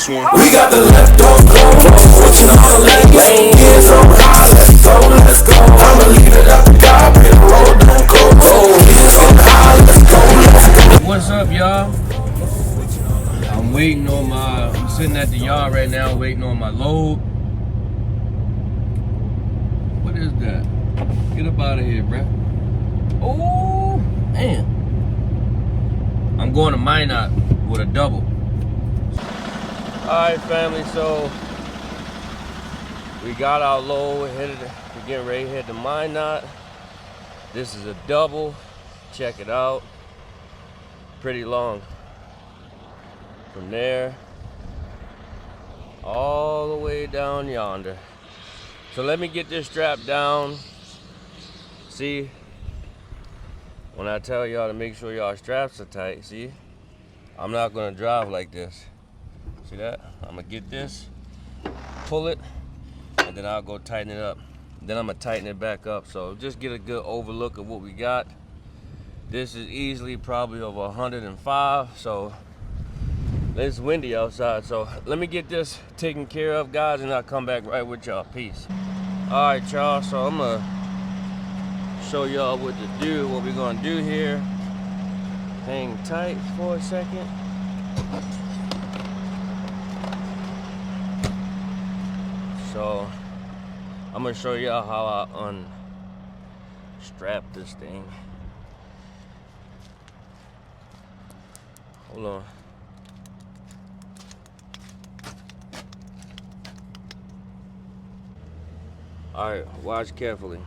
this one. We got the leftovers, switching all the lanes. Getting so high, let's go, let's go. I'ma leave it up to God, pray the road don't go. Getting so high, let's go, let's go. What's up, y'all? I'm waiting on I'm sitting at the yard right now waiting on my load. What is that? Get up out of here, bruh. Oh, man. I'm going to Minot with a double. Alright, family, so we got our load, we're getting ready to head to Minot. This is a double. Check it out. Pretty long. From there all the way down yonder. So let me get this strap down. See, when I tell y'all to make sure y'all straps are tight, see, I'm not gonna drive like this. See that? I'm gonna get this, pull it, and then I'll go tighten it up. Then I'm gonna tighten it back up. So just get a good overlook of what we got. This is easily probably over 105, so it's windy outside. So let me get this taken care of, guys, and I'll come back right with y'all. Peace. All right, y'all, so I'm gonna show y'all what to do, what we're gonna do here. Hang tight for a second. So I'm gonna show y'all how I unstrap this thing. Hold on. All right, watch carefully.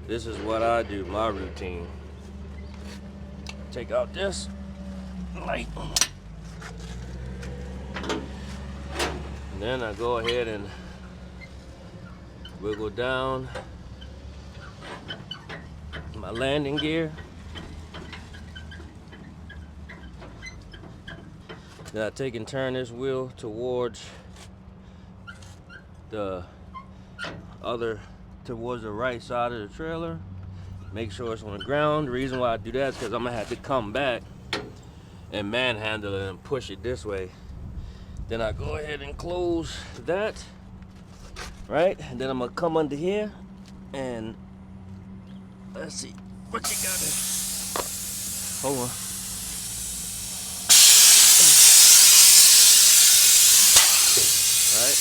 This is what I do, my routine. Take out this light. And then I go ahead and wiggle down my landing gear. Then I take and turn this wheel towards towards the right side of the trailer. Make sure it's on the ground. The reason why I do that is because I'm gonna have to come back and manhandle it and push it this way. Then I go ahead and close that, right? And then I'm gonna come under here and let's see what you got there. Hold on. All right,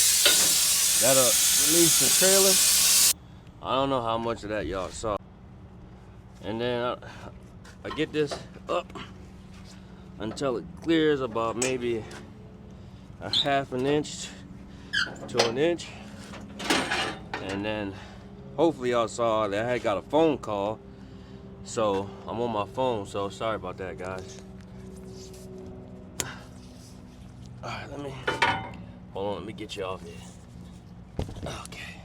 that'll release the trailer. I don't know how much of that y'all saw. And then I get this up until it clears about maybe a ½ an inch to an inch. And then hopefully y'all saw that I had got a phone call. So I'm on my phone, so sorry about that, guys. All right, hold on, let me get you off here. Okay.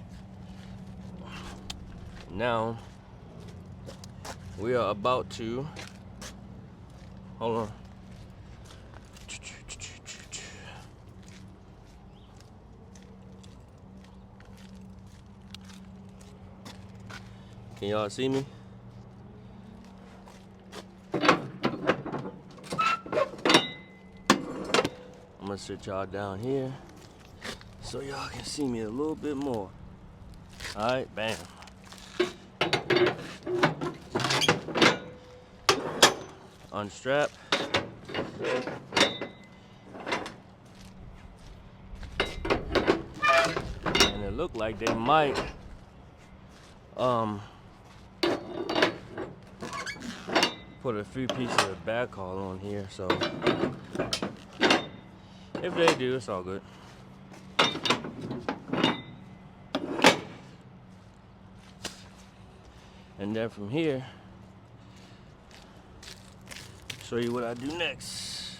Now we are about to, hold on. Can y'all see me? I'm gonna sit y'all down here so y'all can see me a little bit more. All right, bam. Unstrap. And it looked like they might put a few pieces of backhaul on here, so if they do, it's all good. And then from here, show you what I do next.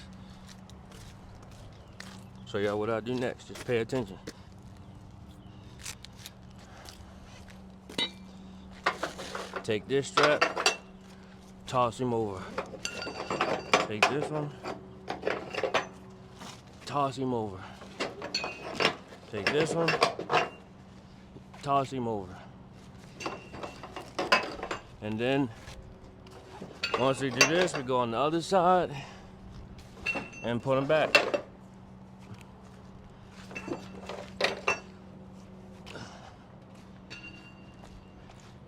Show y'all what I do next. Just pay attention. Take this strap, toss him over. Take this one, toss him over. Take this one, toss him over. And then once we do this, we go on the other side and put them back.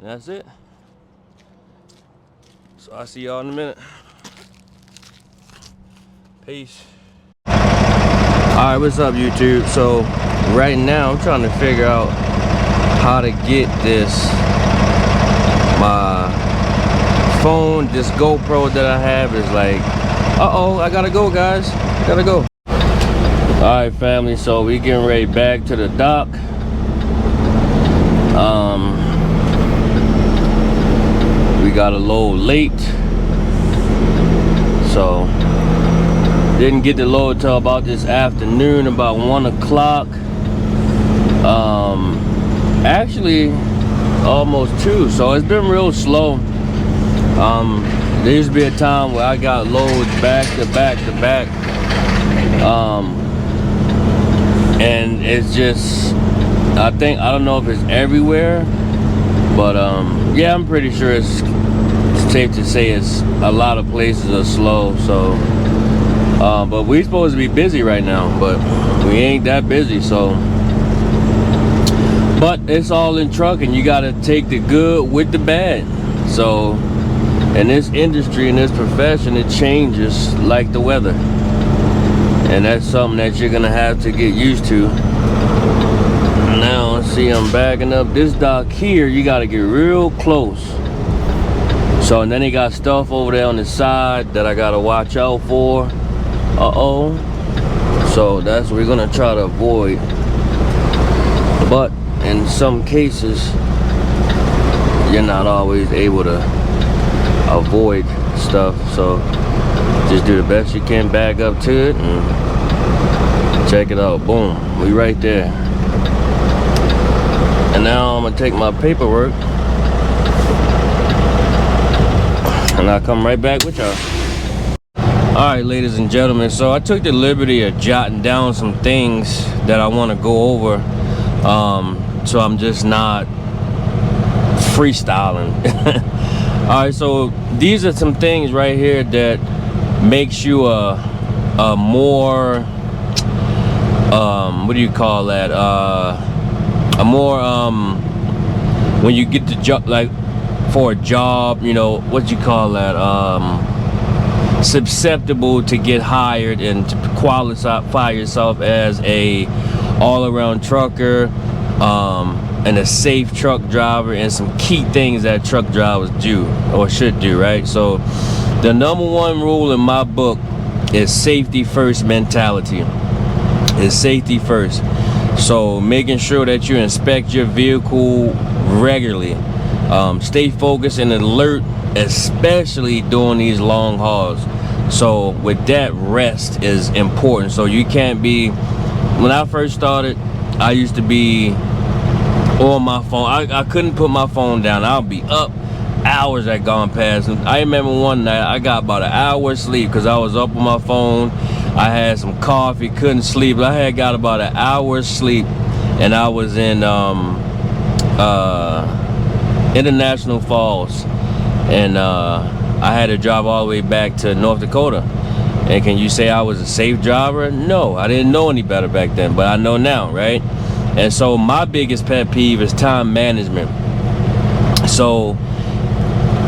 And that's it. So I'll see y'all in a minute. Peace. Alright, what's up YouTube? So right now I'm trying to figure out how to get this, my phone, this GoPro that I have is like, uh-oh, I gotta go guys, gotta go. Alright family, so we getting ready back to the dock. We got a load late, so didn't get the load till about this afternoon, about 1 o'clock. Actually almost 2, so it's been real slow. There used to be a time where I got loads back to back to back, and it's just, I don't know if it's everywhere, but yeah, I'm pretty sure it's safe to say it's a lot of places are slow. So but we supposed to be busy right now, but we ain't that busy. So, but it's all in trucking. You got to take the good with the bad. So in this industry, in this profession, it changes like the weather, and that's something that you're gonna have to get used to. Now see, I'm backing up this dock here. You got to get real close. So, and then he got stuff over there on the side that I gotta watch out for. Uh-oh. So that's what we're gonna try to avoid. But in some cases, you're not always able to avoid stuff. So just do the best you can, back up to it and check it out. Boom, we right there. And now I'm gonna take my paperwork and I'll come right back with y'all. Alright ladies and gentlemen, so I took the liberty of jotting down some things that I want to go over, so I'm just not freestyling. Alright, so these are some things right here that makes you a more, what do you call that, a more, when you get the job, like for a job, you know, what you call that, susceptible to get hired and to qualify yourself as a all-around trucker, and a safe truck driver, and some key things that truck drivers do or should do, right? So the number one rule in my book is safety first mentality. Is safety first. So making sure that you inspect your vehicle regularly, stay focused and alert, especially during these long hauls. So with that, rest is important. So you can't be, when I first started, I used to be on my phone. I couldn't put my phone down. I'll be up, hours had gone past. And I remember one night I got about an hour sleep because I was up on my phone. I had some coffee, couldn't sleep. I had got about an hour's sleep, and I was in International Falls, and I had to drive all the way back to North Dakota. And can you say I was a safe driver? No, I didn't know any better back then, but I know now, right? And so my biggest pet peeve is time management. So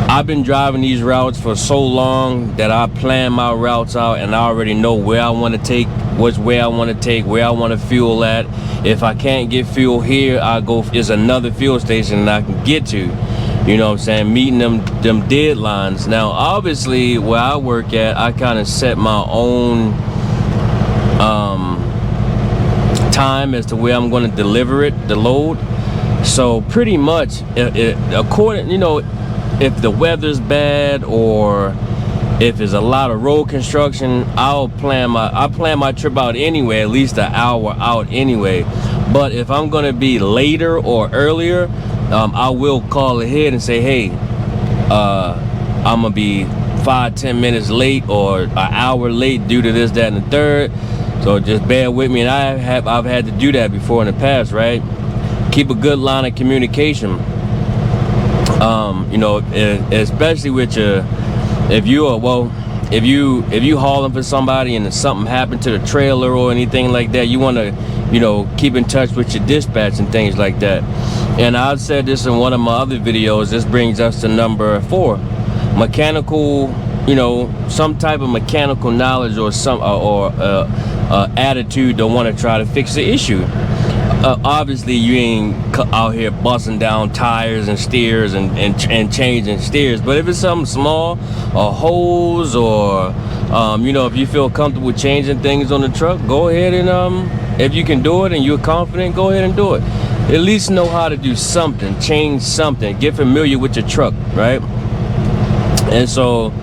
I've been driving these routes for so long that I plan my routes out, and I already know where I want to take, which way I want to take, where I want to fuel at. If I can't get fuel here, I go, there's another fuel station that I can get to. You know what I'm saying? Meeting them deadlines. Now, obviously, where I work at, I kind of set my own time as to where I'm going to deliver it, the load. So pretty much, according, you know, if the weather's bad or if there's a lot of road construction, I plan my trip out anyway, at least an hour out anyway. But if I'm going to be later or earlier, I will call ahead and say, hey, I'm gonna be 5-10 minutes late or an hour late due to this, that, and the third. So just bear with me. And I've had to do that before in the past, right? Keep a good line of communication. You know, especially with your, if you are, well, if you hauling for somebody and something happened to the trailer or anything like that, you want to keep in touch with your dispatch and things like that. And I've said this in one of my other videos. This brings us to number 4, mechanical, some type of mechanical knowledge or some attitude to want to try to fix the issue. Obviously you ain't out here busting down tires and steers and changing steers, but if it's something small, a hose, or if you feel comfortable changing things on the truck, go ahead and if you can do it and you're confident, go ahead and do it. At least know how to do something, change something, get familiar with your truck, right? And so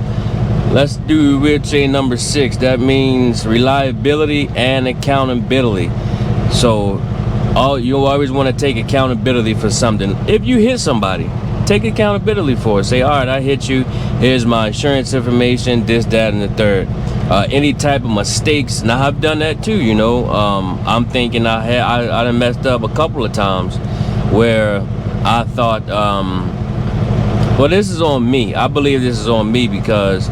we'd say number 6. That means reliability and accountability. So you always want to take accountability for something. If you hit somebody, take accountability for it. Say, all right, I hit you. Here's my insurance information, this, that, and the third. Any type of mistakes. Now, I've done that too, I'm thinking I done messed up a couple of times where I thought, well, this is on me. I believe this is on me because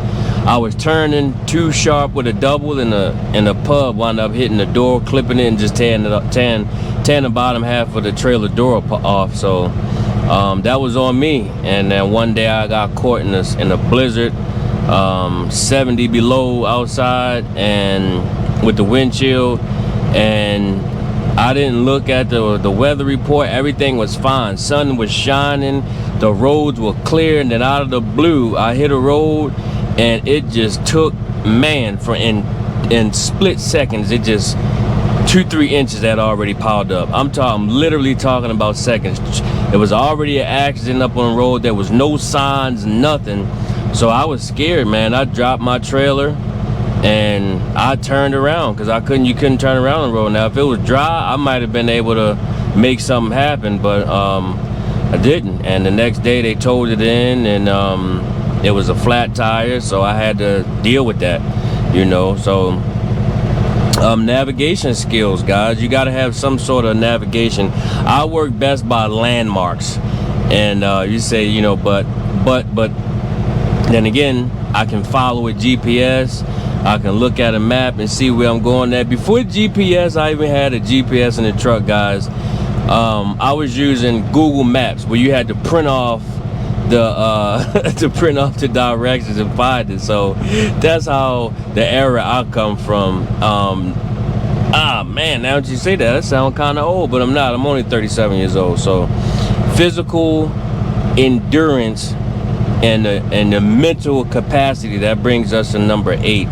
I was turning too sharp with a double in the pub, wound up hitting the door, clipping it, and just tearing the bottom half of the trailer door off. So that was on me. And then one day I got caught in a blizzard, 70 below outside, and with the wind chill, and I didn't look at the weather report. Everything was fine. Sun was shining, the roads were clear, and then out of the blue I hit a road, and it just took, man, in split seconds, it just 2-3 inches had already piled up. I'm literally talking about seconds. It was already an accident up on the road. There was no signs, nothing. So I was scared, man. I dropped my trailer and I turned around because you couldn't turn around on the road. Now, if it was dry, I might have been able to make something happen, but I didn't. And the next day they towed it in, and it was a flat tire, so I had to deal with that, So navigation skills, guys. You got to have some sort of navigation. I work best by landmarks, and you say, but then again, I can follow with GPS. I can look at a map and see where I'm going at. Before GPS, I even had a GPS in the truck, guys. I was using Google Maps, where you had to print off the directions and find it. So that's how the era I come from. Man, now that you say that sounds kind of old, but I'm not. I'm only 37 years old. So physical endurance and the mental capacity, that brings us to number 8.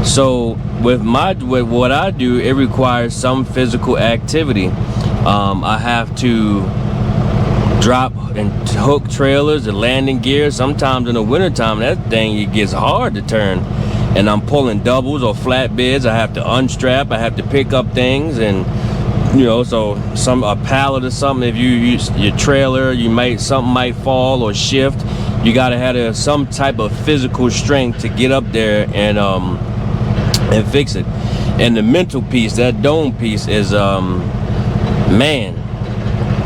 So with what I do, it requires some physical activity. I have to drop and hook trailers and landing gear. Sometimes in the wintertime, that thing, it gets hard to turn, and I'm pulling doubles or flatbeds. I have to unstrap, I have to pick up things, and so a pallet or something, if you use your trailer, something might fall or shift. You got to have some type of physical strength to get up there and fix it. And the mental piece, that dome piece, is man,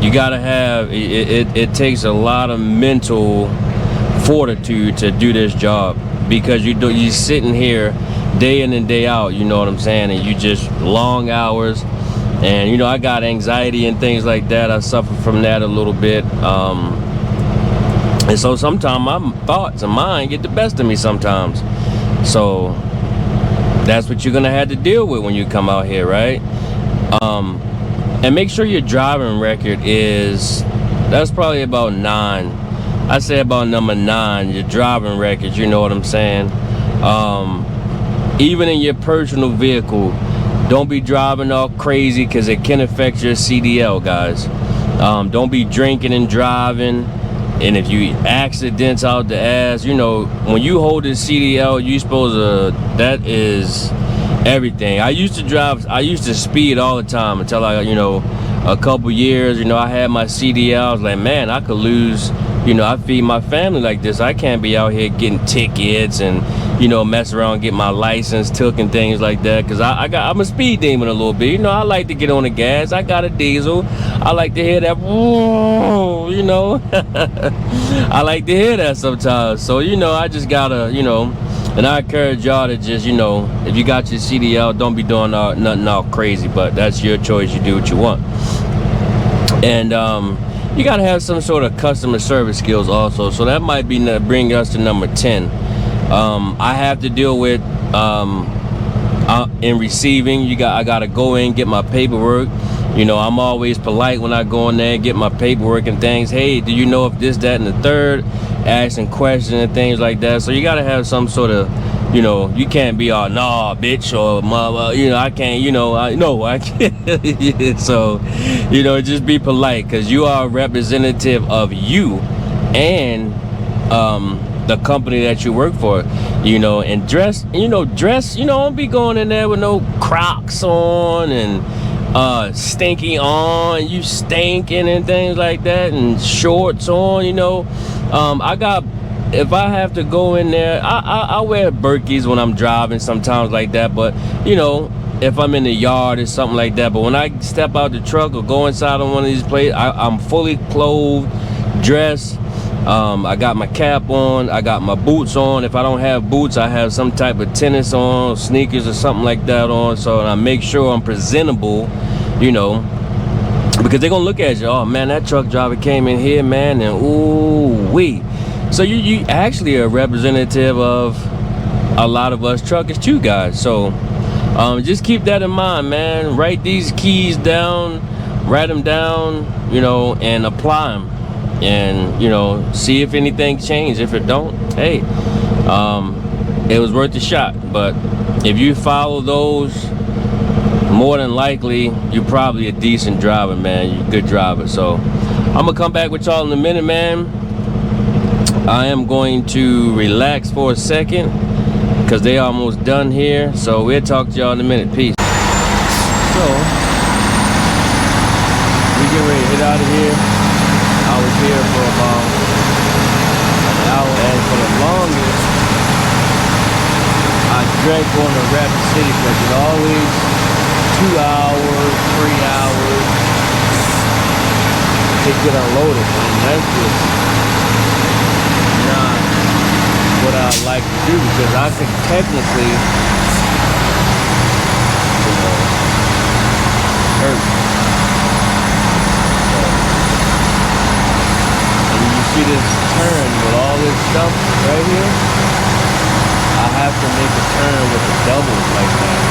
you got to have it takes a lot of mental fortitude to do this job, because you're sitting here day in and day out, you know what I'm saying, and you just long hours. And I got anxiety and things like that. I suffer from that a little bit. And so sometimes my thoughts and mine get the best of me sometimes. So that's what you're gonna have to deal with when you come out here, right? And make sure your driving record that's probably about 9. I say about number 9, your driving record, you know what I'm saying? Even in your personal vehicle, don't be driving all crazy, because it can affect your CDL, guys. Don't be drinking and driving. And if you accidents out the ass, when you hold a CDL, you supposed to, that is everything. I used to speed all the time until a couple years, I had my CDL. I was like, man, I could lose, I feed my family like this. I can't be out here getting tickets and, mess around, get my license took and things like that. Cause I'm a speed demon a little bit. I like to get on the gas. I got a diesel. I like to hear that, I like to hear that sometimes. So, I just gotta, And I encourage y'all to just, you know, if you got your CDL, don't be doing nothing all crazy, but that's your choice. You do what you want. And you got to have some sort of customer service skills also. So that might be bring us to number 10. I have to deal with in receiving. I got to go in, get my paperwork. You know, I'm always polite when I go in there and get my paperwork and things. Hey, do you know if this, that, and the third? Asking questions and things like that. So you got to have some sort of, you know, you can't be all, nah, bitch, or mother, you know, I can't, you know, I can't. So, you know, just be polite, because you are a representative of you and the company that you work for, you know. And dress, you know, don't be going in there with no Crocs on and stinky on, you stinking and things like that, and shorts on, you know. If I have to go in there, I wear Berkeys when I'm driving sometimes like that, but you know, if I'm in the yard or something like that. But when I step out the truck or go inside on one of these places, I'm fully clothed, dressed. I got my cap on, I got my boots on. If I don't have boots, I have some type of tennis on, sneakers or something like that on, so I make sure I'm presentable, you know, because they're gonna look at you, oh man, that truck driver came in here, man, and ooh wee. So you actually are a representative of a lot of us truckers too, guys. So just keep that in mind, man. Write these keys down, write them down, you know, and apply them, and you know, see if anything changed. If it don't, hey, it was worth a shot. But if you follow those, more than likely you're probably a decent driver, man. You're a good driver. So I'm gonna come back with y'all in a minute, man. I am going to relax for a second because they almost done here. So we'll talk to y'all in a minute. Peace. So we get ready to head out of here. I was here for about an hour, and for the longest I drank on the Rapid City because it's always 2 hours, 3 hours to get unloaded, and that's just not what I like to do, because I could technically, you know, hurt. And you see this turn with all this stuff right here, I have to make a turn with the doubles like that.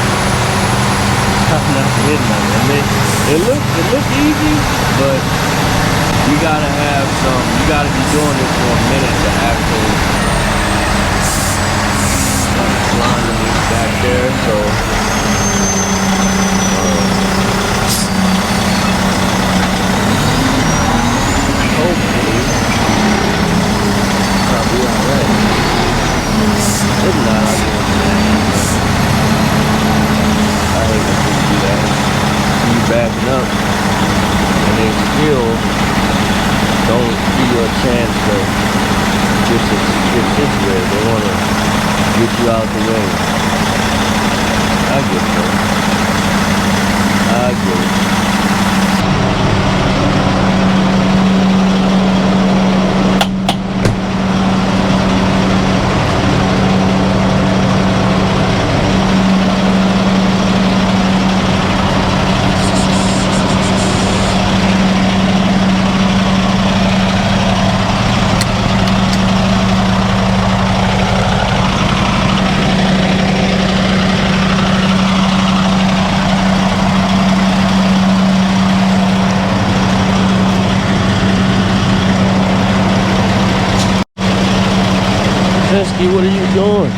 I'm not hitting them. I mean, it look easy, but you gotta have some, you gotta be doing this for a minute to actually line it back there. So hopefully I'll be alright. If not, I'll I hate when people do that. You backing up and then still don't give you a chance to get situated. They want to get you out the way. I get it. I get it. What are you doing?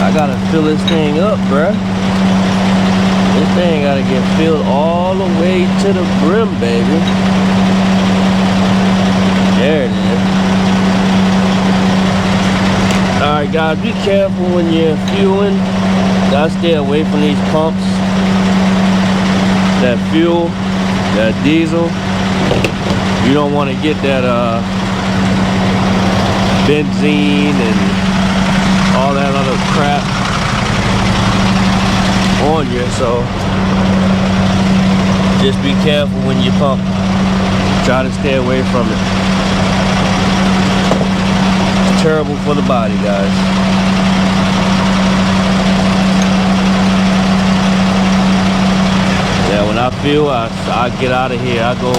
I gotta fill this thing up, bruh. This thing gotta get filled all the way to the brim, baby. There it is. Alright guys, be careful when you're fueling. Gotta stay away from these pumps. That fuel, that diesel. You don't want to get that benzene and all that other crap on you, so just be careful when you pump. Try to stay away from it. It's terrible for the body, guys. fuel, I get out of here. I go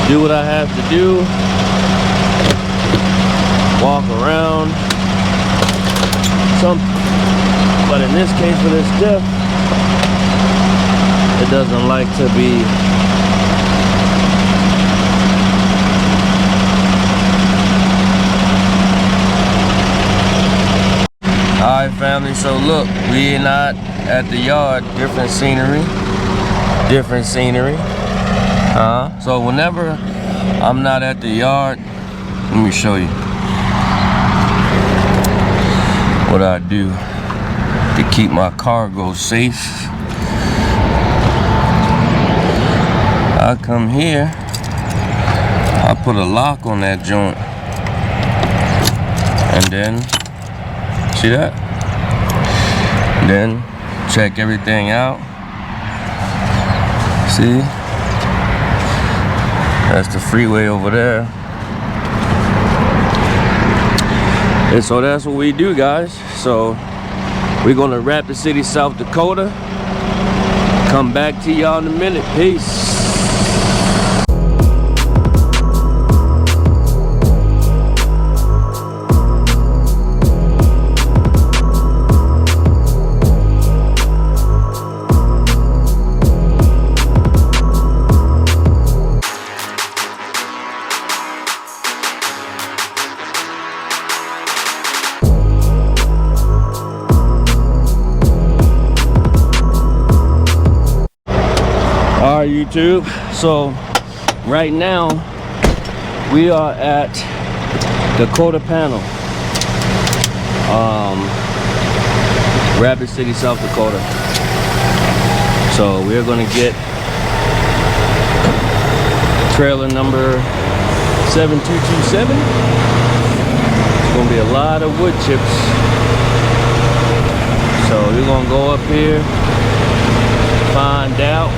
do what I have to do, walk around, but in this case for this diff, it doesn't like to be Alright family, so look, we're not at the yard. Different scenery. So whenever I'm not at the yard, let me show you what I do to keep my cargo safe. I come here, I put a lock on that joint, and then see that? Then check everything out. See? That's the freeway over there. And so that's what we do, guys. So we're gonna Rapid City, South Dakota. Come back to y'all in a minute. Peace. Alright YouTube, so right now we are at Dakota Panel, Rapid City, South Dakota. So we're gonna get trailer number 7227. It's gonna be a lot of wood chips. So we're gonna go up here, find out.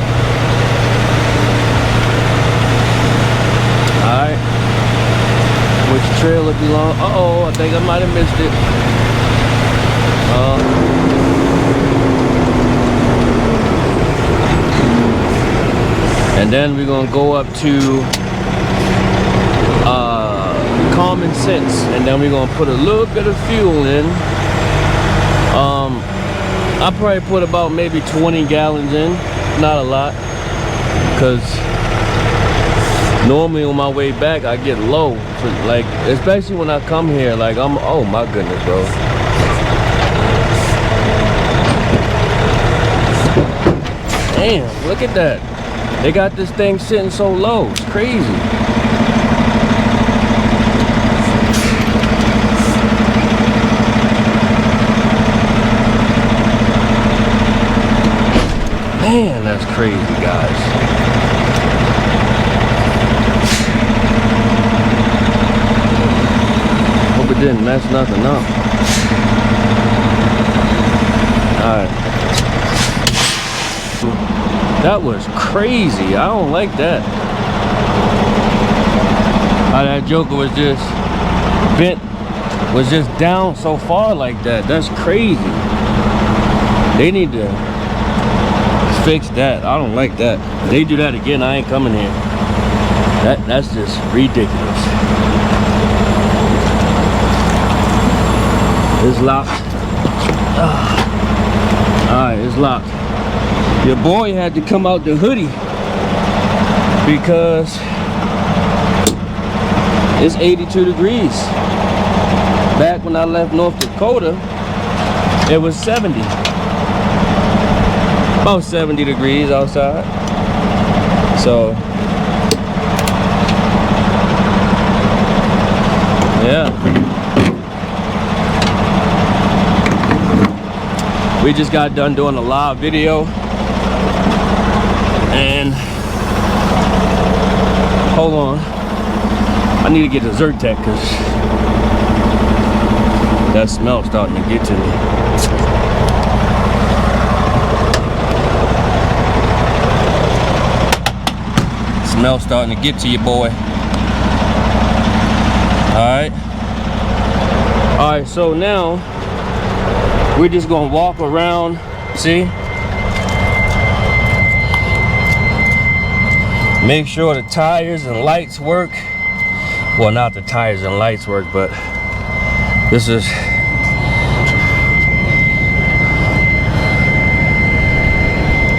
Alright, which trailer belongs? Uh-oh, I think I might have missed it. And then we're gonna go up to Common Sense, and then we're gonna put a little bit of fuel in. I probably put about maybe 20 gallons in, not a lot, because normally on my way back I get low, so like especially when I come here, like oh my goodness, bro. Damn, look at that. They got this thing sitting so low. It's crazy. Man, that's crazy, guys. Hope it didn't mess nothing up. Alright. That was crazy. I don't like that. How that joker was just bent, was just down so far like that. That's crazy. They need to fix that. I don't like that. If they do that again, I ain't coming here. That's just ridiculous. It's locked. Alright, it's locked. Your boy had to come out the hoodie because it's 82 degrees. Back when I left North Dakota, it was 70. About 70 degrees outside. So yeah, we just got done doing a live video, and hold on, I need to get a Zyrtec because that smell's starting to get to me. Smell starting to get to you, boy. Alright, so now we're just gonna walk around. See, Make sure the tires and lights work. Well, not the tires and lights work, but this is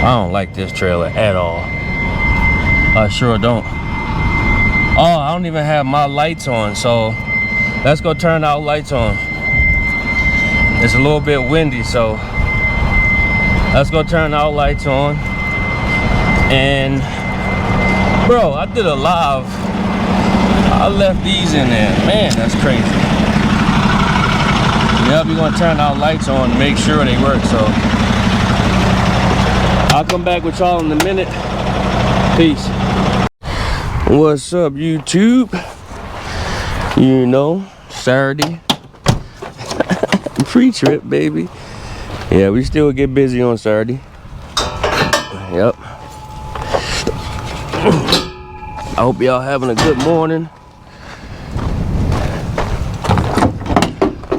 I don't like this trailer at all. I sure don't. Oh, I don't even have my lights on, so let's go turn our lights on. It's a little bit windy, so let's go turn our lights on. And bro, I did a live. I left these in there. Man, that's crazy. Yep, we're gonna turn our lights on and make sure they work, so I'll come back with y'all in a minute. Peace. What's up, YouTube? You know, Saturday. Pre-trip, baby. Yeah, we still get busy on Saturday. Yep. I hope y'all having a good morning.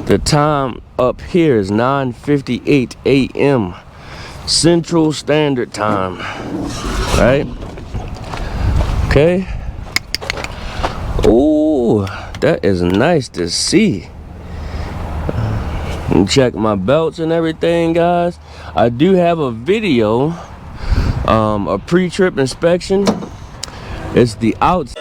The time up here is 9:58 a.m. Central Standard Time. Right? Okay. Ooh, that is nice to see. Check my belts and everything, guys. I do have a video, a pre-trip inspection. It's the outside.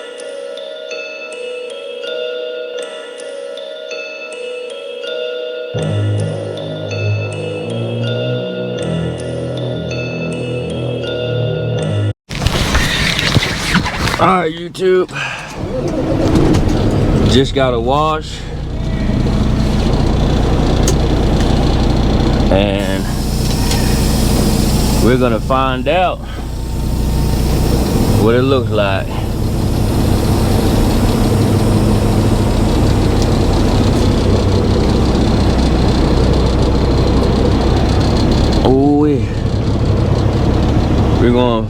Alright, YouTube. Just got a wash. And we're gonna find out what it looks like. Oh, yeah. We're gonna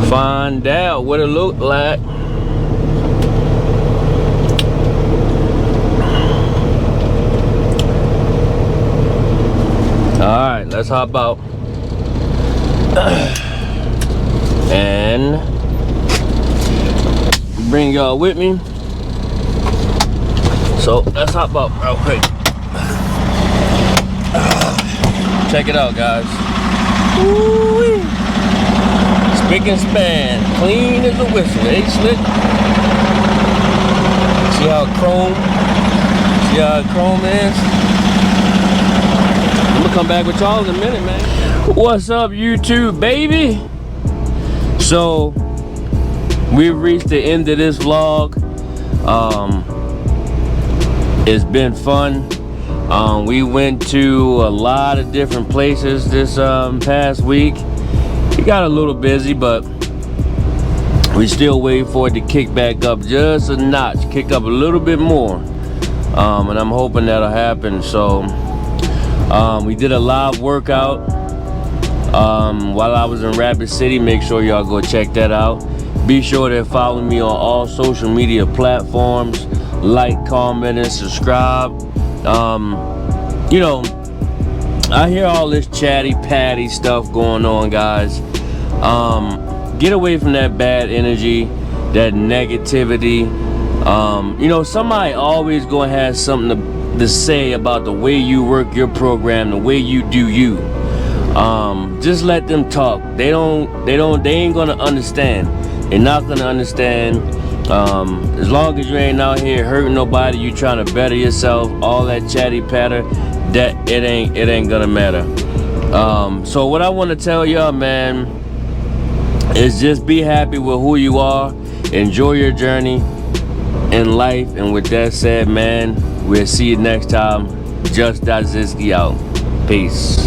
find out what it looked like. Alright, let's hop out and bring y'all with me. So let's hop out real quick. Check it out, guys. Ooh-wee. Spick and span, clean as a whistle. Ain't slick. See how chrome is? I'm gonna come back with y'all in a minute, man. What's up, YouTube, baby? So we've reached the end of this vlog. It's been fun. We went to a lot of different places this past week. We got a little busy, but we still waiting for it to kick back up just a notch, kick up a little bit more. And I'm hoping that'll happen. So we did a live workout while I was in Rapid City. Make sure y'all go check that out. Be sure to follow me on all social media platforms. Like, comment, and subscribe. You know, I hear all this chatty patty stuff going on, guys. Get away from that bad energy, that negativity. You know, somebody always gonna have something to say about the way you work your program, the way you do you. Just let them talk. They ain't gonna understand. They're not gonna understand. As long as you ain't out here hurting nobody, you trying to better yourself, all that chatty patter, that it ain't gonna matter. So what I want to tell y'all, man, is just be happy with who you are. Enjoy your journey in life. And with that said, man, we'll see you next time. Just Daziski out. Peace.